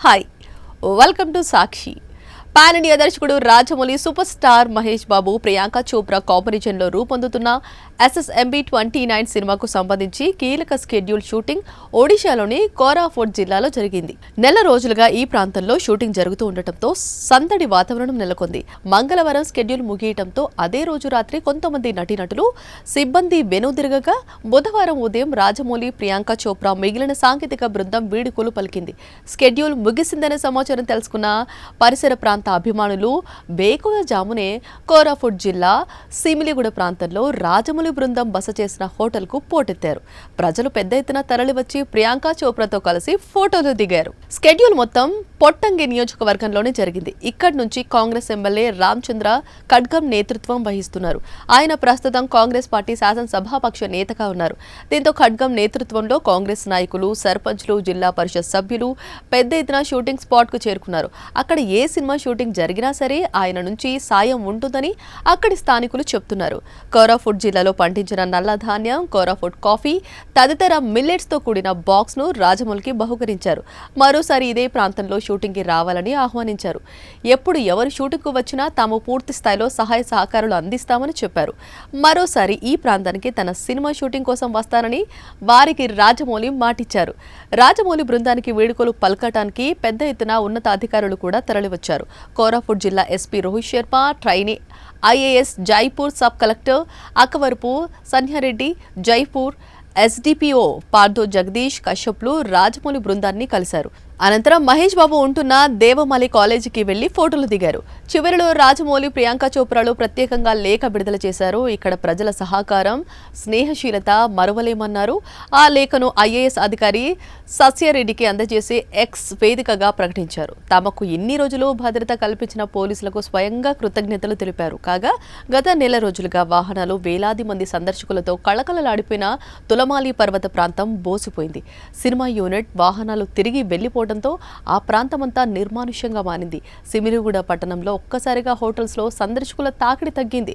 Hi welcome to Sakshi. Pan India దర్శకుడు Rajamouli super star Mahesh Babu Priyanka Chopra కాంబినేషన్లో రూపొందుతున్న SSMB 29 సినిమాకు సంబంధించి కీలక స్కెడ్యూల్ షూటింగ్ ఒడిశాలోని కోరాపుట్ జిల్లాలో జరిగింది. నెల రోజులుగా ఈ ప్రాంతంలో షూటింగ్ జరుగుతూ ఉండటంతో సందడి వాతావరణం నెలకొంది. మంగళవారం స్కెడ్యూల్ ముగియటంతో అదే రోజు రాత్రి కొంతమంది నటీనటులు సిబ్బంది వెనుదిరగగా బుధవారం ఉదయం రాజమౌళి ప్రియాంక చోప్రా మిగిలిన సాంకేతిక బృందం వీడుకోలు పలికింది. స్కెడ్యూల్ ముగిసిందనే సమాచారం తెలుసుకున్న పరిసర ప్రాంత అభిమానులు వేకువజామునే కోరాపుట్ జిల్లా సిమిలిగూడ ప్రాంతంలో రాజమౌళి బృందం బస చేసిన హోటల్కు పోటెత్తారు. ప్రజలు పెద్ద ఎత్తున తరలివచ్చి ప్రియాంక చోప్రాతో కలిసి ఫోటోలు దిగారు. స్కెడ్యూల్ మొత్తం పొట్టంగి నియోజకవర్గంలోనే జరిగింది. ఇక్కడి నుంచి కాంగ్రెస్ ఎమ్మెల్యే రామచంద్ర ఖడ్గం నేతృత్వం వహిస్తున్నారు. ఆయన ప్రస్తుతం కాంగ్రెస్ పార్టీ శాసనసభాపక్ష నేతగా ఉన్నారు. దీంతో ఖడ్గం నేతృత్వంలో కాంగ్రెస్ నాయకులు, సర్పంచ్లు, జిల్లా పరిషత్ సభ్యులు పెద్ద ఎత్తున షూటింగ్ స్పాట్ కు చేరుకున్నారు. అక్కడ ఏ సినిమా షూటింగ్ జరిగినా సరే ఆయన నుంచి సాయం ఉంటుందని అక్కడి స్థానికులు చెప్తున్నారు. కోరాపుట్ జిల్లాలో పండించిన నల్ల ధాన్యం, కోరాపుట్ కాఫీ తదితర మిల్లెట్స్ తో కూడిన బాక్స్ ను రాజమౌళికి బహుకరించారు. మరోసారి ఇదే ప్రాంతంలో షూటింగ్ కి రావాలని ఆహ్వానించారు. ఎప్పుడు ఎవరు షూటింగ్ కు వచ్చినా తాము పూర్తి స్థాయిలో సహాయ సహకారాలు అందిస్తామని చెప్పారు. మరోసారి ఈ ప్రాంతానికి తన సినిమా షూటింగ్ కోసం వస్తానని వారికి రాజమౌళి మాటిచ్చారు. రాజమౌళి బృందానికి వేడుకలు పలకటానికి పెద్ద ఎత్తున ఉన్నతాధికారులు కూడా తరలివచ్చారు. కోరాపుట్ జిల్లా SP Rohit Sharma, trainee IAS Jaipur sub collector Akkavarapu Sanyareddy, Jaipur SDPO Partho Jagadish కశ్యప్లు రాజమౌళి బృందాన్ని కలిశారు. అనంతరం మహేష్ బాబు ఉంటున్న దేవమలి కాలేజీకి వెళ్లి ఫోటోలు దిగారు. చివరిలో రాజమౌళి ప్రియాంక చోప్రాలు ప్రత్యేకంగా లేఖ విడుదల చేశారు. ఇక్కడ ప్రజల సహకారం, స్నేహశీలత మరువలేమన్నారు. ఆ లేఖను IAS అధికారి సస్యారెడ్డికి అందజేసి X వేదికగా ప్రకటించారు. తమకు ఇన్ని రోజులు భద్రత కల్పించిన పోలీసులకు స్వయంగా కృతజ్ఞతలు తెలిపారు. కాగా గత నెల రోజులుగా వాహనాలు వేలాది మంది సందర్శకులతో కళకళలాడిపోయిన తులమాలి పర్వత ప్రాంతం బోసిపోయింది. సినిమా యూనిట్ వాహనాలు తిరిగి వెళ్లిపోవడంతో ఆ ప్రాంతమంతా నిర్మానుష్యంగా మారింది. సిమిలిగూడ పట్టణంలో ఒక్కసారిగా హోటల్స్ లో సందర్శకుల తాకిడి తగ్గింది.